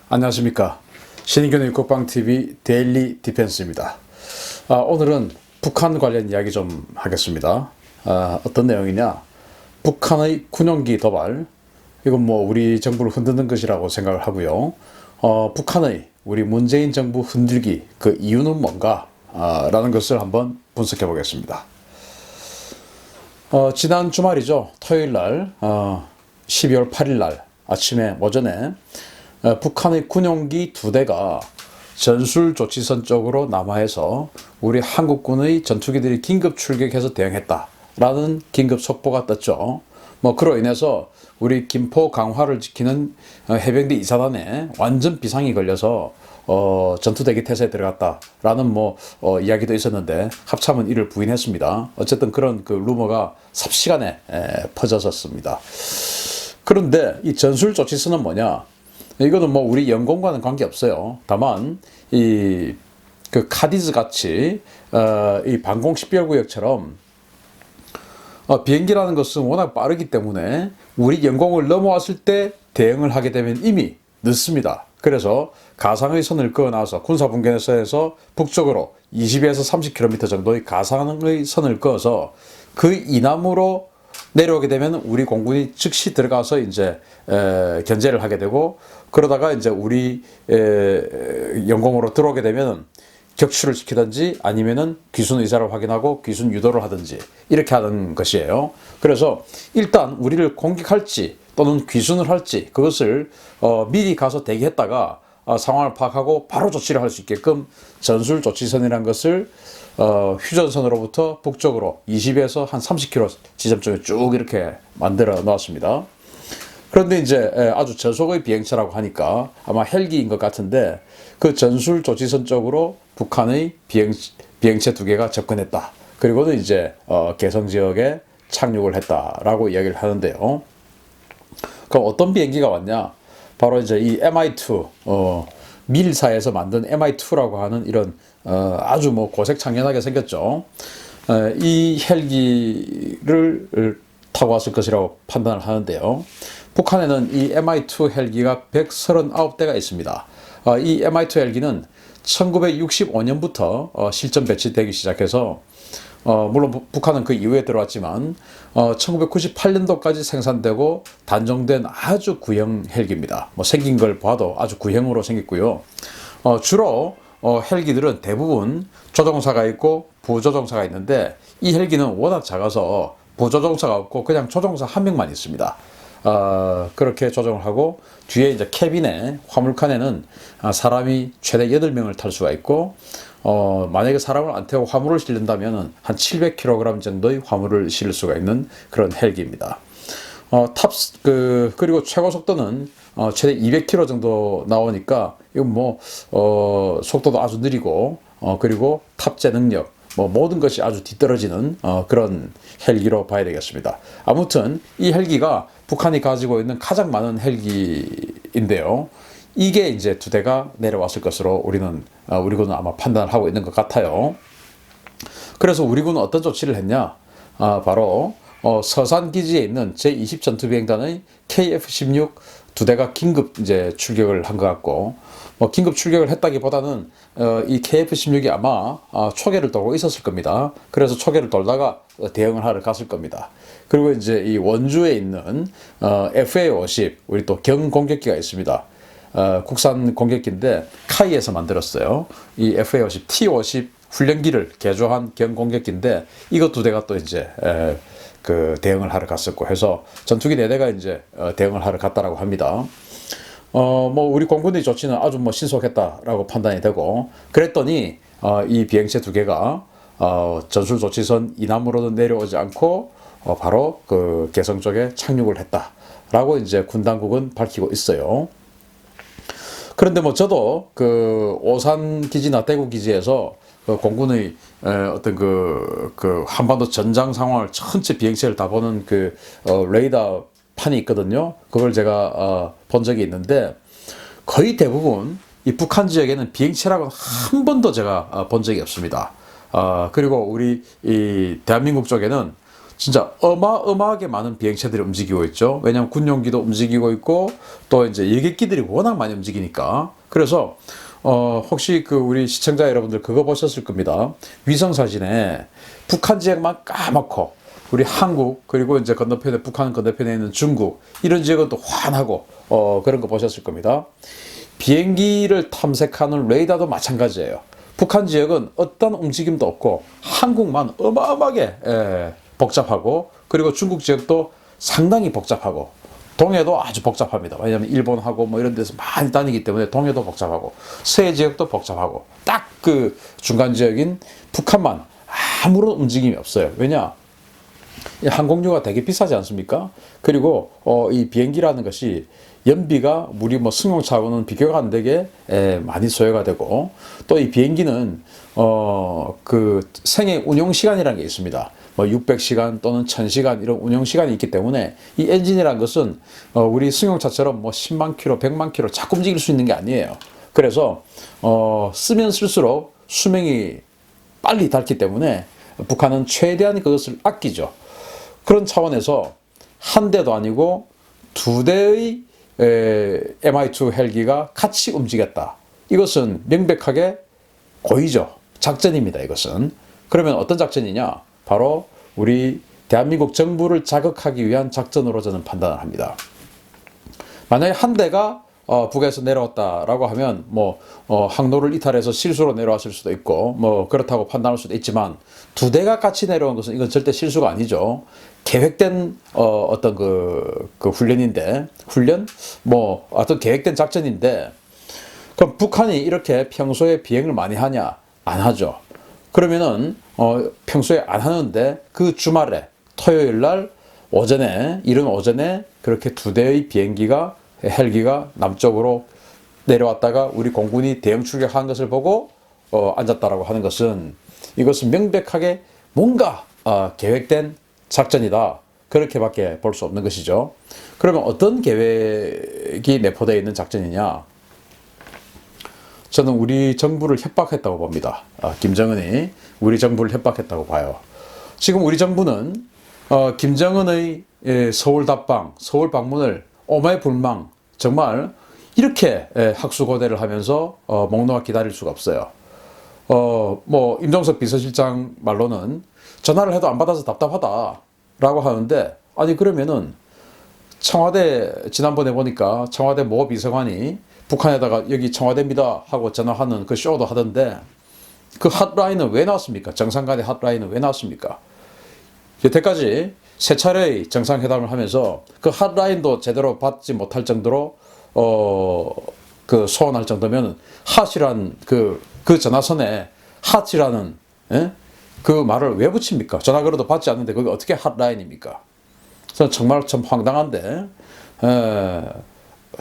안녕하십니까. 신인균의 국방TV 데일리 디펜스입니다. 오늘은 북한 관련 이야기 좀 하겠습니다. 어떤 내용이냐. 북한의 군용기 도발. 이건 뭐 우리 정부를 흔드는 것이라고 생각을 하고요. 북한의 우리 문재인 정부 흔들기 그 이유는 뭔가 라는 것을 한번 분석해 보겠습니다. 지난 주말이죠. 토요일 날 12월 8일 날 아침에 오전에 북한의 군용기 2대가 전술조치선 쪽으로 남하해서 우리 한국군의 전투기들이 긴급 출격해서 대응했다라는 긴급 속보가 떴죠. 그로 인해서 우리 김포 강화를 지키는 해병대 2사단에 완전 비상이 걸려서 전투대기 태세에 들어갔다라는 이야기도 있었는데 합참은 이를 부인했습니다. 어쨌든 그런 그 루머가 삽시간에 퍼졌었습니다. 그런데 이 전술조치선은 뭐냐? 이거는 우리 영공과는 관계없어요. 다만 그 카디즈 같이 이 방공 식별구역처럼 비행기라는 것은 워낙 빠르기 때문에 우리 영공을 넘어왔을 때 대응을 하게 되면 이미 늦습니다. 그래서 가상의 선을 그어 나와서 군사분계선에서 북쪽으로 20에서 30km 정도의 가상의 선을 그어서 그 이남으로 내려오게 되면 우리 공군이 즉시 들어가서 이제 견제를 하게 되고, 그러다가 이제 우리 영공으로 들어오게 되면 격추를 시키든지 아니면은 귀순 의사를 확인하고 귀순 유도를 하든지 이렇게 하는 것이에요. 그래서 일단 우리를 공격할지 또는 귀순을 할지 그것을 미리 가서 대기했다가 상황을 파악하고 바로 조치를 할 수 있게끔 전술조치선이라는 것을 휴전선으로부터 북쪽으로 20에서 한 30km 지점쯤에 쭉 이렇게 만들어 놓았습니다. 그런데 이제 아주 저속의 비행체라고 하니까 아마 헬기인 것 같은데 그 전술조치선 쪽으로 북한의 비행체 2개가 접근했다. 그리고는 이제 개성 지역에 착륙을 했다라고 이야기를 하는데요. 그럼 어떤 비행기가 왔냐? 바로 이제 이 Mi-2, 밀사에서 만든 Mi-2라고 하는 이런 아주 고색창연하게 생겼죠. 이 헬기를 타고 왔을 것이라고 판단을 하는데요. 북한에는 이 Mi-2 헬기가 139대가 있습니다. 이 Mi-2 헬기는 1965년부터 실전 배치되기 시작해서 물론 북한은 그 이후에 들어왔지만 1998년도까지 생산되고 단종된 아주 구형 헬기입니다. 생긴 걸 봐도 아주 구형으로 생겼고요. 주로 헬기들은 대부분 조종사가 있고 부조종사가 있는데 이 헬기는 워낙 작아서 부조종사가 없고 그냥 조종사 한 명만 있습니다. 그렇게 조정을 하고 뒤에 이제 캐빈에 화물칸에는 사람이 최대 8명을 탈 수가 있고 만약에 사람을 안 태우고 화물을 실른다면 한 700kg 정도의 화물을 실을 수가 있는 그런 헬기입니다. 그리고 최고 속도는 최대 200km 정도 나오니까 이건 속도도 아주 느리고 그리고 탑재 능력 모든 것이 아주 뒤떨어지는 그런 헬기로 봐야 되겠습니다. 아무튼 이 헬기가 북한이 가지고 있는 가장 많은 헬기인데요. 이게 이제 2대가 내려왔을 것으로 우리군은 아마 판단을 하고 있는 것 같아요. 그래서 우리군은 어떤 조치를 했냐? 바로 서산 기지에 있는 제20 전투비행단의 KF-16 2대가 긴급 이제 출격을 한 것 같고, 긴급 출격을 했다기보다는 이 KF-16이 아마 초계를 돌고 있었을 겁니다. 그래서 초계를 돌다가 대응을 하러 갔을 겁니다. 그리고 이제 이 원주에 있는 FA-50 우리 또 경공격기가 있습니다. 국산 공격기인데 카이에서 만들었어요. 이 FA-50, T-50 훈련기를 개조한 경공격기인데 이것 2대가 또 이제 그 대응을 하러 갔었고 해서 전투기 4대가 이제 대응을 하러 갔다라고 합니다. 우리 공군의 조치는 아주 신속했다라고 판단이 되고, 그랬더니 이 비행체 2개가 전술조치선 이남으로는 내려오지 않고 바로 그 개성 쪽에 착륙을 했다라고 이제 군 당국은 밝히고 있어요. 그런데 저도 그 오산 기지나 대구 기지에서 그 공군의 어떤 그 한반도 전장 상황을 전체 비행체를 다 보는 그 레이더 판이 있거든요. 그걸 제가 본 적이 있는데 거의 대부분 이 북한 지역에는 비행체라고 한 번도 제가 본 적이 없습니다. 그리고 우리 이 대한민국 쪽에는 진짜 어마어마하게 많은 비행체들이 움직이고 있죠. 왜냐하면 군용기도 움직이고 있고 또 이제 여객기들이 워낙 많이 움직이니까. 그래서 혹시 그 우리 시청자 여러분들 그거 보셨을 겁니다. 위성 사진에 북한 지역만 까맣고 우리 한국 그리고 이제 건너편에 북한 건너편에 있는 중국 이런 지역은 또 환하고 그런 거 보셨을 겁니다. 비행기를 탐색하는 레이더도 마찬가지예요. 북한 지역은 어떤 움직임도 없고 한국만 어마어마하게 복잡하고 그리고 중국 지역도 상당히 복잡하고 동해도 아주 복잡합니다. 왜냐하면 일본하고 뭐 이런 데서 많이 다니기 때문에 동해도 복잡하고 서해 지역도 복잡하고 딱 그 중간 지역인 북한만 아무런 움직임이 없어요. 왜냐? 이 항공료가 되게 비싸지 않습니까? 그리고 이 비행기라는 것이 연비가 우리 뭐 승용차하고는 비교가 안 되게 많이 소요가 되고 또 이 비행기는 그 생애 운용 시간이라는 게 있습니다. 뭐 600시간 또는 1000시간 이런 운용 시간이 있기 때문에 이 엔진이라는 것은 우리 승용차처럼 뭐 10만 킬로, 100만 킬로 자꾸 움직일 수 있는 게 아니에요. 그래서 쓰면 쓸수록 수명이 빨리 닳기 때문에 북한은 최대한 그것을 아끼죠. 그런 차원에서 한 대도 아니고 두 대의 Mi-2 헬기가 같이 움직였다. 이것은 명백하게 고의죠. 작전입니다. 이것은. 그러면 어떤 작전이냐? 바로 우리 대한민국 정부를 자극하기 위한 작전으로 저는 판단을 합니다. 만약에 한 대가 북에서 내려왔다라고 하면 뭐 항로를 이탈해서 실수로 내려왔을 수도 있고 뭐 그렇다고 판단할 수도 있지만 두 대가 같이 내려온 것은 이건 절대 실수가 아니죠. 계획된 어떤 그 훈련인데 훈련 뭐 어떤 계획된 작전인데 그럼 북한이 이렇게 평소에 비행을 많이 하냐? 안 하죠. 그러면은 평소에 안 하는데 그 주말에 토요일 날 오전에 이른 오전에 그렇게 두 대의 비행기가 헬기가 남쪽으로 내려왔다가 우리 공군이 대형 출격한 것을 보고 앉았다라고 하는 것은 이것은 명백하게 뭔가 계획된 작전이다. 그렇게밖에 볼 수 없는 것이죠. 그러면 어떤 계획이 내포되어 있는 작전이냐? 저는 우리 정부를 협박했다고 봅니다. 김정은이 우리 정부를 협박했다고 봐요. 지금 우리 정부는 김정은의 서울 답방, 서울 방문을 오매불망 정말 이렇게 학수고대를 하면서 목 놓아 기다릴 수가 없어요. 뭐 임종석 비서실장 말로는 전화를 해도 안 받아서 답답하다라고 하는데 아니 그러면은 청와대 지난번에 보니까 청와대 모 비서관이 북한에다가 여기 청와대입니다 하고 전화하는 그 쇼도 하던데 그 핫라인은 왜 나왔습니까? 정상간의 핫라인은 왜 나왔습니까? 여태까지 세 차례의 정상회담을 하면서 그 핫라인도 제대로 받지 못할 정도로 그 소원할 정도면 핫이란 그 전화선에 핫이라는 그 말을 왜 붙입니까? 전화 걸어도 받지 않는데 그게 어떻게 핫라인입니까? 저는 정말 참 황당한데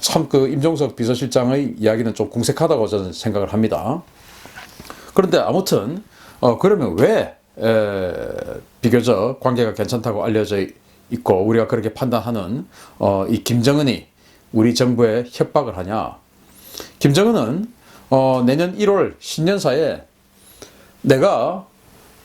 참 그 임종석 비서실장의 이야기는 좀 궁색하다고 저는 생각을 합니다. 그런데 아무튼 그러면 왜 비교적 관계가 괜찮다고 알려져 있고 우리가 그렇게 판단하는 이 김정은이 우리 정부에 협박을 하냐? 김정은은 내년 1월 신년사에 내가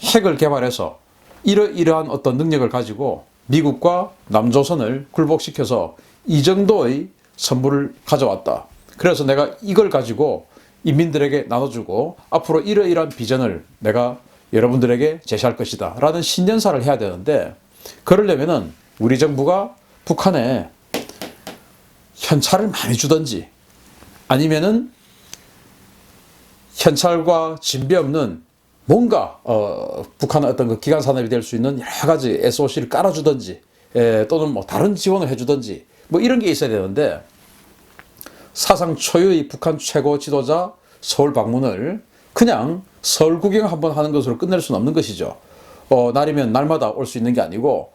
핵을 개발해서 이러한 어떤 능력을 가지고 미국과 남조선을 굴복시켜서 이 정도의 선물을 가져왔다. 그래서 내가 이걸 가지고 인민들에게 나눠주고 앞으로 이러이러한 비전을 내가 여러분들에게 제시할 것이다 라는 신년사를 해야 되는데 그러려면은 우리 정부가 북한에 현찰을 많이 주든지 아니면은 현찰과 진배 없는 뭔가 북한의 어떤 그 기간 산업이 될 수 있는 여러 가지 SOC를 깔아주든지 또는 뭐 다른 지원을 해주든지 뭐 이런 게 있어야 되는데 사상 초유의 북한 최고 지도자 서울 방문을 그냥 서울 구경 한번 하는 것으로 끝낼 수는 없는 것이죠. 날이면 날마다 올 수 있는 게 아니고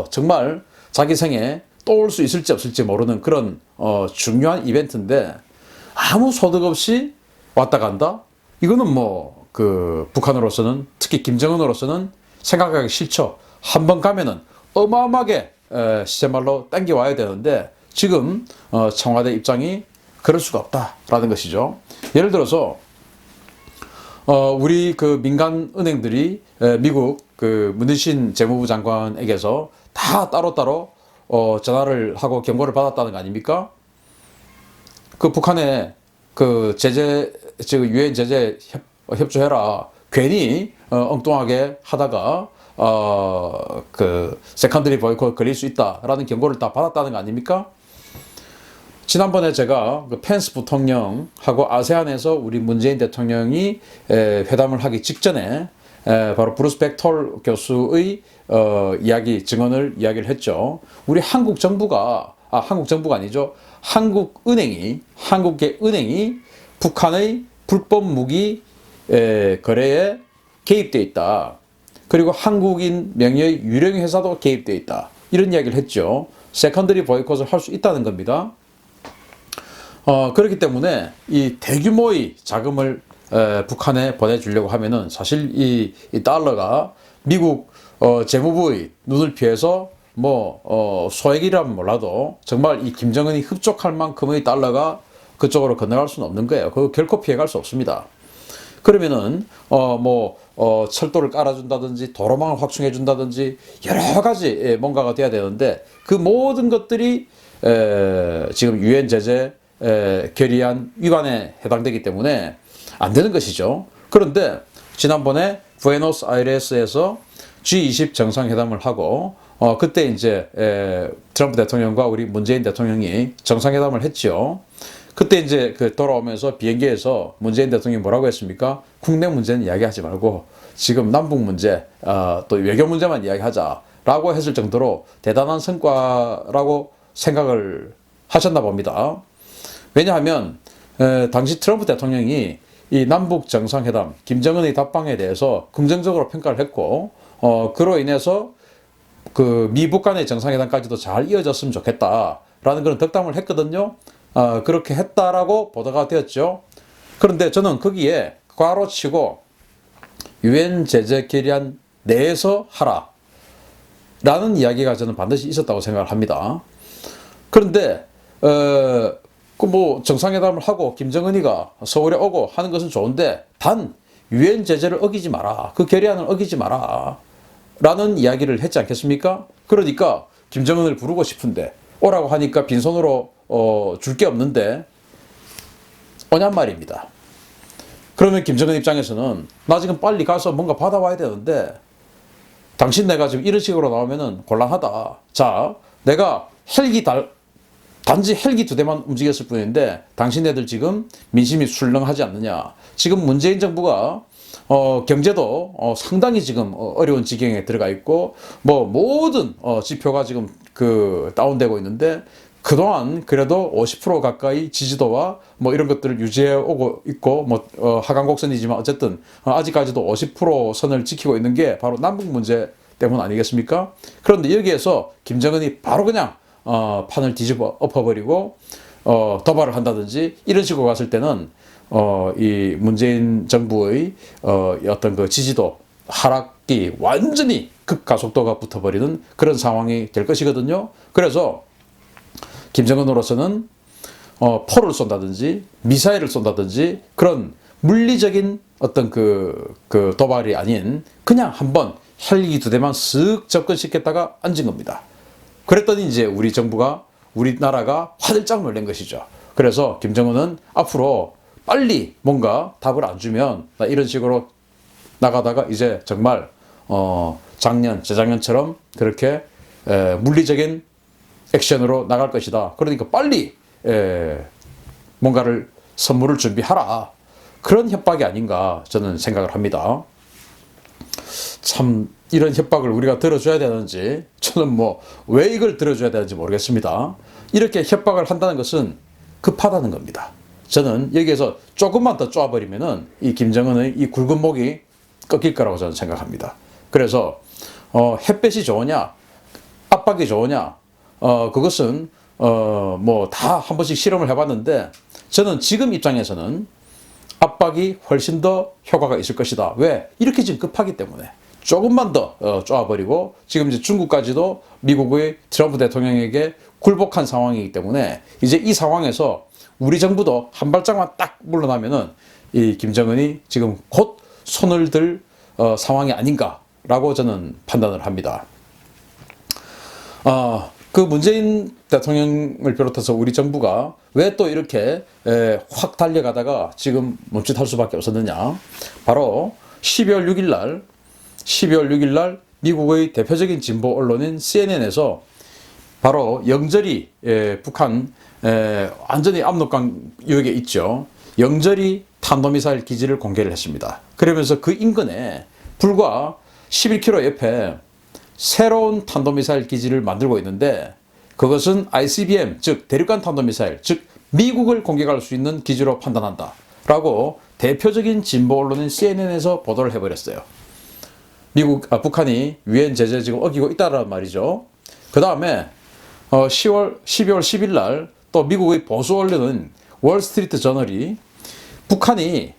정말 자기 생에 또 올 수 있을지 없을지 모르는 그런 중요한 이벤트인데 아무 소득 없이 왔다 간다? 이거는 뭐 그 북한으로서는 특히 김정은으로서는 생각하기 싫죠. 한번 가면은 어마어마하게 시제말로 땡겨 와야 되는데 지금 청와대 입장이 그럴 수가 없다라는 것이죠. 예를 들어서 우리 그 민간 은행들이 미국 그 문희신 재무부 장관에게서 다 따로따로 전화를 하고 경고를 받았다는 거 아닙니까? 그 북한에 그 제재, 즉 유엔 제재 협조해라. 괜히 엉뚱하게 하다가 그 세컨더리 보이콧 걸릴 수 있다라는 경고를 다 받았다는 거 아닙니까? 지난번에 제가 그 펜스 부통령하고 아세안에서 우리 문재인 대통령이 회담을 하기 직전에 바로 브루스 백톨 교수의 이야기, 증언을 했죠. 우리 한국 정부가 아니죠. 한국의 은행이 북한의 불법 무기 거래에 개입돼 있다. 그리고 한국인 명의의 유령 회사도 개입돼 있다. 이런 이야기를 했죠. 세컨더리 보이콧을 할 수 있다는 겁니다. 그렇기 때문에 이 대규모의 자금을 북한에 보내주려고 하면은 사실 이 달러가 미국 재무부의 눈을 피해서 소액이라면 몰라도 정말 이 김정은이 흡족할 만큼의 달러가 그쪽으로 건너갈 수는 없는 거예요. 그거 결코 피해갈 수 없습니다. 그러면은 철도를 깔아준다든지 도로망을 확충해준다든지 여러 가지 뭔가가 돼야 되는데 그 모든 것들이 지금 유엔 제재 결의안 위반에 해당되기 때문에 안 되는 것이죠. 그런데 지난번에 부에노스아이레스에서 G20 정상회담을 하고 그때 이제 트럼프 대통령과 우리 문재인 대통령이 정상회담을 했죠. 그때 이제 그 돌아오면서 비행기에서 문재인 대통령이 뭐라고 했습니까? 국내 문제는 이야기하지 말고 지금 남북 문제, 또 외교 문제만 이야기하자라고 했을 정도로 대단한 성과라고 생각을 하셨나 봅니다. 왜냐하면 당시 트럼프 대통령이 이 남북 정상회담, 김정은의 답방에 대해서 긍정적으로 평가를 했고 그로 인해서 그 미북 간의 정상회담까지도 잘 이어졌으면 좋겠다라는 그런 덕담을 했거든요. 그렇게 했다라고 보도가 되었죠. 그런데 저는 거기에 괄호치고 유엔 제재 결의안 내에서 하라 라는 이야기가 저는 반드시 있었다고 생각을 합니다. 그런데 정상회담을 하고 김정은이가 서울에 오고 하는 것은 좋은데 단 유엔 제재를 어기지 마라. 그 결의안을 어기지 마라. 라는 이야기를 했지 않겠습니까? 그러니까 김정은을 부르고 싶은데 오라고 하니까 빈손으로 줄 게 없는데 오냔 말입니다. 그러면 김정은 입장에서는 나 지금 빨리 가서 뭔가 받아와야 되는데 당신 내가 지금 이런 식으로 나오면은 곤란하다. 자, 내가 단지 헬기 2대만 움직였을 뿐인데 당신네들 지금 민심이 술렁하지 않느냐. 지금 문재인 정부가 경제도 상당히 지금 어려운 지경에 들어가 있고 모든 지표가 지금 다운되고 있는데 그동안 그래도 50% 가까이 지지도와 이런 것들을 유지해 오고 있고 하강곡선이지만 어쨌든 아직까지도 50% 선을 지키고 있는 게 바로 남북 문제 때문 아니겠습니까? 그런데 여기에서 김정은이 바로 그냥 판을 뒤집어 엎어버리고 도발을 한다든지 이런 식으로 갔을 때는 이 문재인 정부의 어떤 그 지지도 하락이 완전히 급가속도가 붙어버리는 그런 상황이 될 것이거든요. 그래서 김정은으로서는 포를 쏜다든지 미사일을 쏜다든지 그런 물리적인 어떤 그 도발이 아닌 그냥 한번 헬기 2대만 쓱 접근시켰다가 앉은 겁니다. 그랬더니 이제 우리나라가 화들짝 놀란 것이죠. 그래서 김정은은 앞으로 빨리 뭔가 답을 안 주면 나 이런 식으로 나가다가 이제 정말 재작년처럼 그렇게 물리적인 액션으로 나갈 것이다. 그러니까 빨리 뭔가를 선물을 준비하라. 그런 협박이 아닌가 저는 생각을 합니다. 참 이런 협박을 우리가 들어줘야 되는지 저는 왜 이걸 들어줘야 되는지 모르겠습니다. 이렇게 협박을 한다는 것은 급하다는 겁니다. 저는 여기에서 조금만 더 쪼아버리면은 이 김정은의 이 굵은 목이 꺾일 거라고 저는 생각합니다. 그래서 햇볕이 좋으냐 압박이 좋으냐 그것은 다 한 번씩 실험을 해봤는데 저는 지금 입장에서는 압박이 훨씬 더 효과가 있을 것이다. 왜? 이렇게 지금 급하기 때문에 조금만 더 쪼아버리고 지금 이제 중국까지도 미국의 트럼프 대통령에게 굴복한 상황이기 때문에 이제 이 상황에서 우리 정부도 한 발짝만 딱 물러나면은 이 김정은이 지금 곧 손을 들 상황이 아닌가 전략이다라고 저는 판단을 합니다. 그 문재인 대통령을 비롯해서 우리 정부가 왜 또 이렇게 확 달려가다가 지금 멈칫할 수밖에 없었느냐. 바로 12월 6일 날 미국의 대표적인 진보 언론인 CNN에서 바로 영절이 북한 완전히 압록강 유역에 있죠. 영절이 탄도미사일 기지를 공개를 했습니다. 그러면서 그 인근에 불과 11km 옆에 새로운 탄도미사일 기지를 만들고 있는데 그것은 ICBM, 즉 대륙간 탄도미사일, 즉 미국을 공격할 수 있는 기지로 판단한다 라고 대표적인 진보 언론인 CNN에서 보도를 해버렸어요. 북한이 유엔 제재 지금 어기고 있다란 말이죠. 그 다음에 12월 10일 날 또 미국의 보수 언론은 월스트리트 저널이 북한이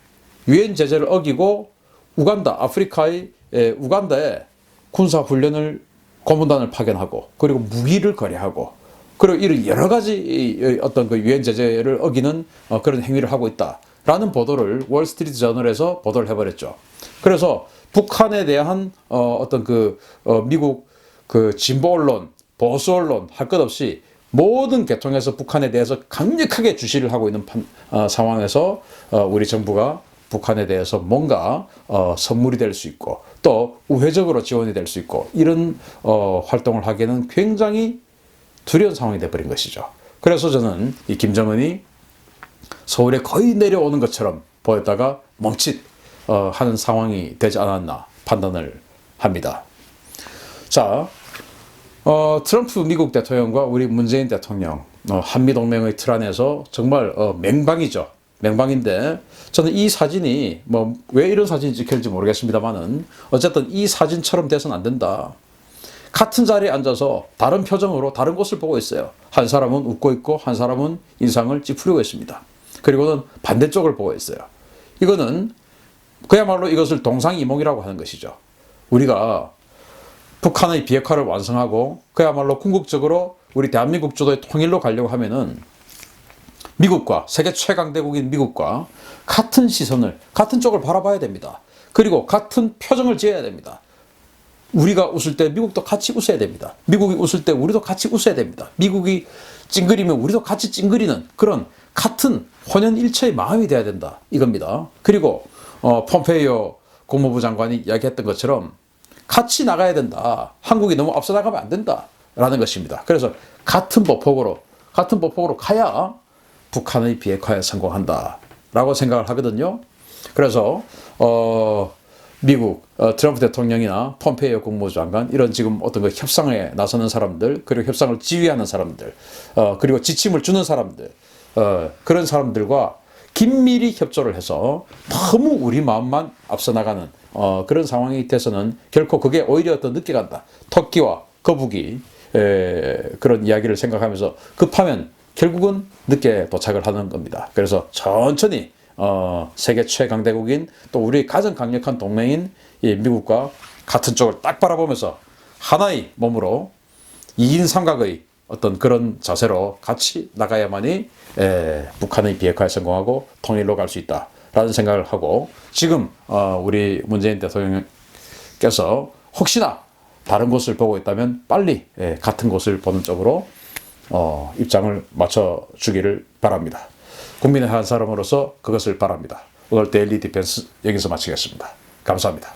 유엔 제재를 어기고 아프리카의 우간다에 군사훈련을 고문단을 파견하고 그리고 무기를 거래하고 그리고 이런 여러 가지 어떤 그 유엔 제재를 어기는 그런 행위를 하고 있다라는 보도를 월스트리트 저널에서 보도를 해버렸죠. 그래서 북한에 대한 어떤 미국 진보 언론, 보수 언론 할 것 없이 모든 계통에서 북한에 대해서 강력하게 주시를 하고 있는 상황에서 우리 정부가 북한에 대해서 뭔가 선물이 될 수 있고 또 우회적으로 지원이 될 수 있고 이런 활동을 하기에는 굉장히 두려운 상황이 돼버린 것이죠. 그래서 저는 이 김정은이 서울에 거의 내려오는 것처럼 보였다가 멈칫 하는 상황이 되지 않았나 판단을 합니다. 자, 트럼프 미국 대통령과 우리 문재인 대통령 한미동맹의 틀 안에서 정말 맹방이죠. 맹방인데 저는 이 사진이 왜 이런 사진이 찍혔는지 모르겠습니다만은 어쨌든 이 사진처럼 돼서는 안 된다. 같은 자리에 앉아서 다른 표정으로 다른 곳을 보고 있어요. 한 사람은 웃고 있고 한 사람은 인상을 찌푸리고 있습니다. 그리고는 반대쪽을 보고 있어요. 이거는 그야말로 이것을 동상이몽이라고 하는 것이죠. 우리가 북한의 비핵화를 완성하고 그야말로 궁극적으로 우리 대한민국 주도의 통일로 가려고 하면은 미국과 세계 최강대국인 미국과 같은 시선을 같은 쪽을 바라봐야 됩니다. 그리고 같은 표정을 지어야 됩니다. 우리가 웃을 때 미국도 같이 웃어야 됩니다. 미국이 웃을 때 우리도 같이 웃어야 됩니다. 미국이 찡그리면 우리도 같이 찡그리는 그런 같은 혼연일체의 마음이 돼야 된다 이겁니다. 그리고 폼페이오 국무부 장관이 이야기했던 것처럼 같이 나가야 된다. 한국이 너무 앞서 나가면 안 된다라는 것입니다. 그래서 같은 보폭으로 가야 북한의 비핵화에 성공한다라고 생각을 하거든요. 그래서 미국 트럼프 대통령이나 폼페이오 국무부 장관 이런 지금 어떤 협상에 나서는 사람들 그리고 협상을 지휘하는 사람들 그리고 지침을 주는 사람들 그런 사람들과 긴밀히 협조를 해서 너무 우리 마음만 앞서 나가는 그런 상황이 돼서는 결코 그게 오히려 더 늦게 간다. 토끼와 거북이 그런 이야기를 생각하면서 급하면 결국은 늦게 도착을 하는 겁니다. 그래서 천천히 세계 최강대국인 또 우리 가장 강력한 동맹인 이 미국과 같은 쪽을 딱 바라보면서 하나의 몸으로 2인 삼각의 어떤 그런 자세로 같이 나가야만이 북한의 비핵화에 성공하고 통일로 갈 수 있다라는 생각을 하고 지금 우리 문재인 대통령께서 혹시나 다른 곳을 보고 있다면 빨리 같은 곳을 보는 쪽으로 입장을 맞춰주기를 바랍니다. 국민의 한 사람으로서 그것을 바랍니다. 오늘 데일리 디펜스 여기서 마치겠습니다. 감사합니다.